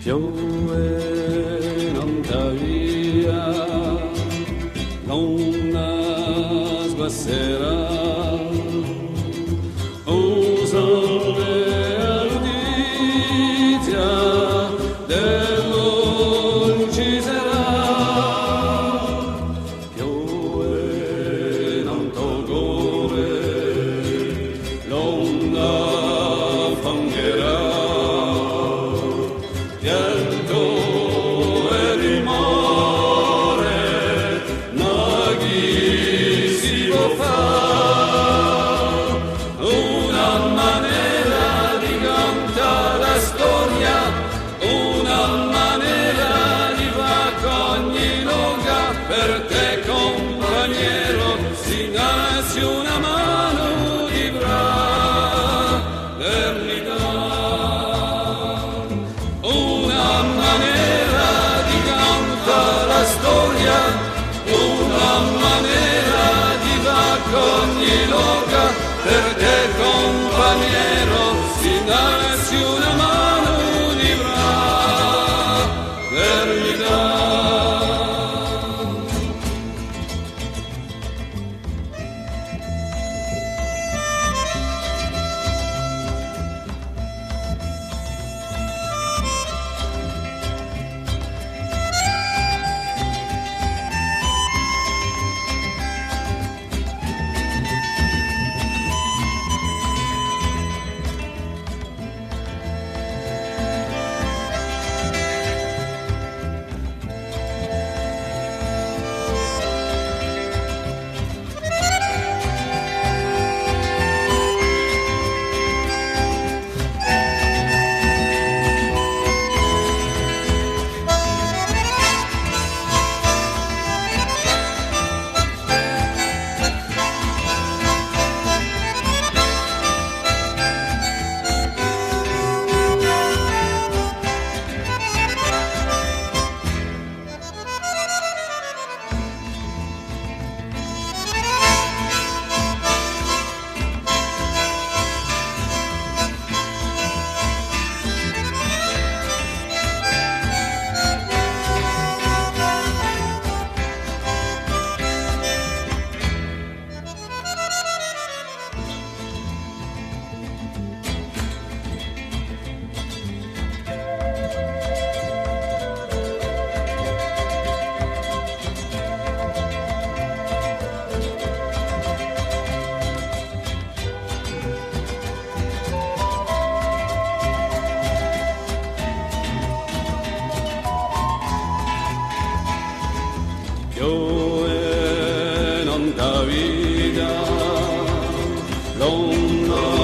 Piove non da via, non sguasserà, usare all'udizia dell'unciserà. Piove non tolgore, l'onda fangherà. Pianto e rimore, naghi si può fare, una maniera di cantare la storia, una maniera di fare ogni luoga, per te compagniero si nasce una mano di fraternità. Una maniera di cantare la storia, una maniera di fare ogni loca, per te compagniero si nasce una mano di fraternità. Piove non da vita, l'onda